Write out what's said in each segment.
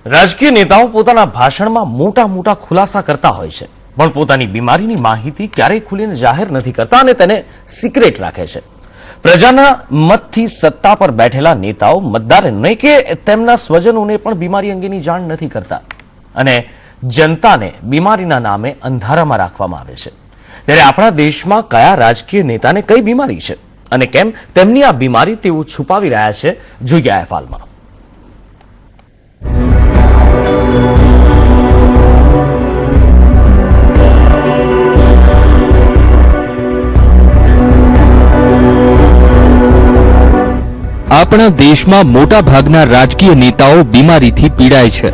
રાજકીય નેતાઓ પોતાના ભાષણમાં મોટા મોટા ખુલાસા કરતા હોય છે, પણ પોતાની બીમારીની માહિતી ક્યારેય ખુલીને જાહેર નથી કરતા અને તેને સિક્રેટ રાખે છે. પ્રજાના મતથી સત્તા પર બેઠેલા નેતાઓ મતદાર નહીં કે તેમના સ્વજનોને પણ બીમારી અંગેની જાણ નથી કરતા અને જનતાને બીમારીના નામે અંધારામાં રાખવામાં આવે છે. ત્યારે આપણા દેશમાં કયા રાજકીય નેતાને કઈ બીમારી છે અને કેમ તેમની આ બીમારી તેઓ છુપાવી રહ્યા છે, જોઈએ આ અહેવાલમાં. આપણા દેશમાં મોટા ભાગના રાજકીય નેતાઓ બીમારીથી પીડાય છે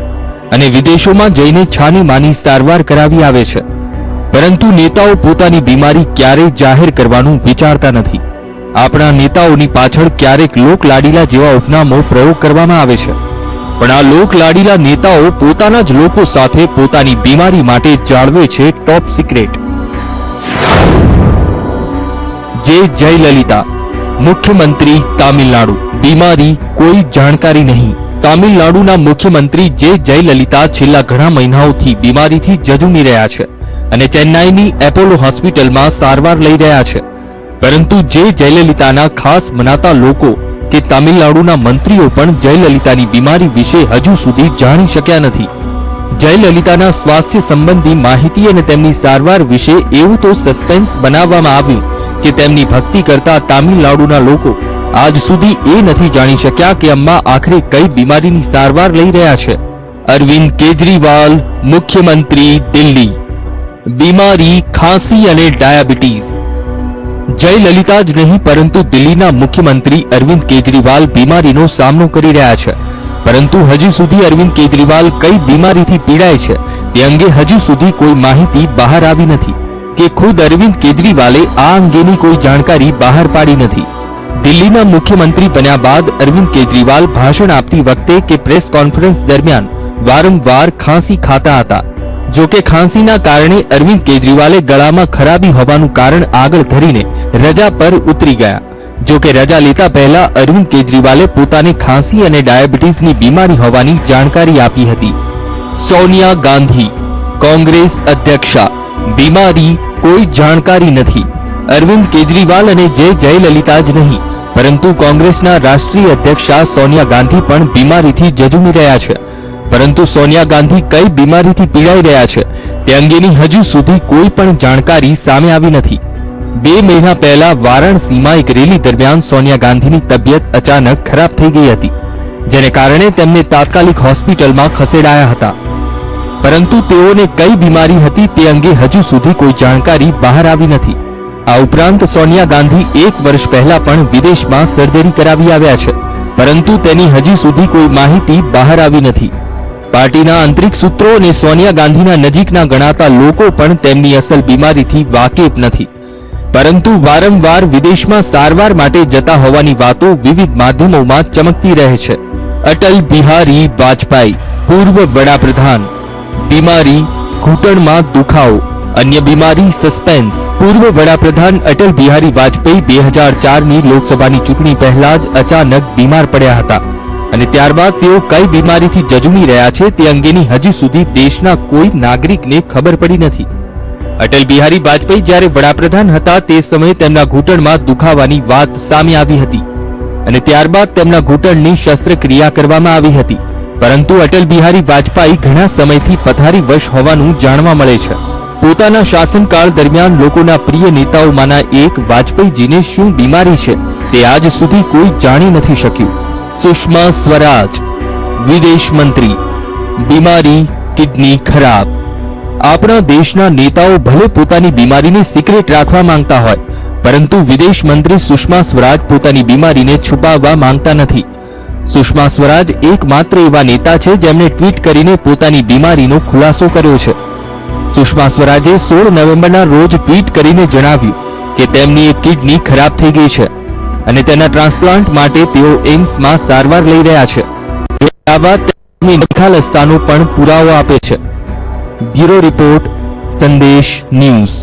અને વિદેશોમાં જઈને છાની માની સારવાર કરાવી આવે છે, પરંતુ નેતાઓ પોતાની બીમારી ક્યારેય જાહેર કરવાનું વિચારતા નથી. આપણા નેતાઓની પાછળ ક્યારેક લોકલાડીલા જેવા ઉપનામો પ્રયોગ કરવામાં આવે છે, પણ આ લોકલાડીલા નેતાઓ પોતાના જ લોકો સાથે પોતાની બીમારી માટે જાળવે છે ટોપ સિક્રેટ. જયલલિતા, મુખ્યમંત્રી તામિલનાડુ. બીમારી કોઈ જાણકારી નહીં. તામિલનાડુના મુખ્યમંત્રી જયલલિતા છેલ્લા ઘણા મહિનાઓથી બીમારીથી ઝઝૂમી રહ્યા છે અને ચેન્નાઈની એપોલો હોસ્પિટલમાં સારવાર લઈ રહ્યા છે, પરંતુ જયલલિતાના ખાસ મનાતા લોકો કે તામિલનાડુના મંત્રીઓ પણ જયલલિતાની બીમારી વિશે હજુ સુધી જાણી શક્યા નથી. જયલલિતાના સ્વાસ્થ્ય સંબંધી માહિતી અને તેમની સારવાર વિશે એવું તો સસ્પેન્સ બનાવવામાં આવ્યું કે તેમની ભક્તિ કરતા તામિલનાડુના લોકો આજ સુધી એ નથી જાણી શક્યા કે અમ્મા આખરે કઈ બીમારીની સારવાર લઈ રહ્યા છે. અરવિંદ કેજરીવાલ, મુખ્યમંત્રી દિલ્હી. બીમારી ખાંસી અને ડાયાબિટીસ. જયલલિતા જ નહીં પરંતુ દિલ્હીના મુખ્યમંત્રી અરવિંદ કેજરીવાલ બીમારીનો સામનો કરી રહ્યા છે, પરંતુ હજી સુધી અરવિંદ કેજરીવાલ કઈ બીમારીથી પીડાય છે તે અંગે હજી સુધી કોઈ માહિતી બહાર આવી નથી કે ખુદ અરવિંદ કેજરીવાલે આ અંગેની કોઈ જાણકારી બહાર પાડી નથી. દિલ્હીના મુખ્યમંત્રી બન્યા બાદ અરવિંદ કેજરીવાલ ભાષણ આપતી વખતે કે પ્રેસ કોન્ફરન્સ દરમિયાન વારંવાર ખાંસી ખાતા હતા. જો કે ખાંસીના કારણે અરવિંદ કેજરીવાલે ગળામાં ખરાબી હોવાનું કારણ આગળ ધરીને રજા પર ઉતરી ગયા. જો કે રજા લેતા પહેલા અરવિંદ કેજરીવાલે પોતાને ખાંસી અને ડાયાબિટીસની બીમારી હોવાની જાણકારી આપી હતી. સોનિયા ગાંધી, કોંગ્રેસ અધ્યક્ષા. બીમારી કોઈ જાણકારી નથી. અરવિંદ કેજરીવાલ અને જયલલિતા જ નહીં પરંતુ કોંગ્રેસના રાષ્ટ્રીય અધ્યક્ષા સોનિયા ગાંધી પણ બીમારીથી ઝઝૂમી રહ્યા છે, પરંતુ સોનિયા ગાંધી કઈ બીમારીથી પીડાઈ રહ્યા છે તે અંગેની હજુ સુધી કોઈ પણ જાણકારી સામે આવી નથી. 2 મહિના પહેલા વારાણસીમાં એક રેલી દરમિયાન સોનિયા ગાંધીની તબિયત અચાનક ખરાબ થઈ ગઈ હતી, જેને કારણે તેમને તાત્કાલિક હોસ્પિટલમાં ખસેડાયા હતા, પરંતુ તેઓને કઈ બીમારી હતી તે અંગે હજુ સુધી કોઈ જાણકારી બહાર આવી નથી. આ ઉપરાંત સોનિયા ગાંધી 1 વર્ષ પહેલા પણ વિદેશમાં સર્જરી કરાવી આવ્યા છે, પરંતુ તેની હજી સુધી કોઈ માહિતી બહાર આવી નથી. પાર્ટીના આંતરિક સૂત્રો અને સોનિયા ગાંધીના નજીકના ગણાતા લોકો પણ તેમની અસલ બીમારીથી વાકેફ નથી, પરંતુ વારંવાર વિદેશમાં સારવાર માટે જતા હોવાની વાતો વિવિધ માધ્યમોમાં ચમકતી રહે છે. અટલ બિહારી વાજપેયી, પૂર્વ વડાપ્રધાન. બીમારી ઘૂંટણમાં દુખાવો. અન્ય બીમારી સસ્પેન્સ. પૂર્વ વડાપ્રધાન અટલ બિહારી વાજપેયી 2004ની લોકસભાની ચૂંટણી પહેલા જ અચાનક બીમાર પડ્યા હતા અને ત્યારબાદ તેઓ કઈ બીમારીથી ઝઝૂમી રહ્યા છે તે અંગેની હજી સુધી દેશના કોઈ નાગરિકને ખબર પડી નથી. અટલ બિહારી વાજપેયી જ્યારે વડાપ્રધાન હતા તે સમયે તેમના ઘૂંટણમાં દુખાવાની વાત સામે આવી હતી અને ત્યારબાદ તેમના ઘૂંટણની શસ્ત્રક્રિયા કરવામાં આવી હતી, પરંતુ અટલ બિહારી વાજપેયી ઘણા સમયથી પથારીવશ હોવાનું જાણવા મળે છે. પોતાના શાસનકાળ દરમિયાન લોકોના પ્રિય નેતાઓમાંના એક વાજપેયીજીને શું બીમારી છે તે આજ સુધી કોઈ જાણી નથી શક્યું. સુષ્મા સ્વરાજ, વિદેશ મંત્રી. બીમારી કિડની ખરાબ. આપણા દેશના નેતાઓ ભલે પોતાની બીમારીને સિક્રેટ રાખવા માંગતા હોય, પરંતુ વિદેશ મંત્રી સુષ્મા સ્વરાજ પોતાની બીમારીને છુપાવવા માંગતા નથી. સુષ્મા સ્વરાજ એકમાત્ર એવા નેતા છે જેમણે ટ્વીટ કરીને પોતાની બીમારીનો ખુલાસો કર્યો છે. સુષ્મા સ્વરાજે 16 નવેમ્બરના રોજ ટ્વીટ કરીને જણાવ્યું કે તેમની એક કિડની ખરાબ થઈ ગઈ છે અને તેના ટ્રાન્સપ્લાન્ટ માટે તેઓ એમ્સમાં સારવાર લઈ રહ્યા છે. આ વાત તેમની નિખાલસતાનો પણ પુરાવો આપે છે. બ્યુરો રિપોર્ટ, સંદેશ ન્યૂઝ.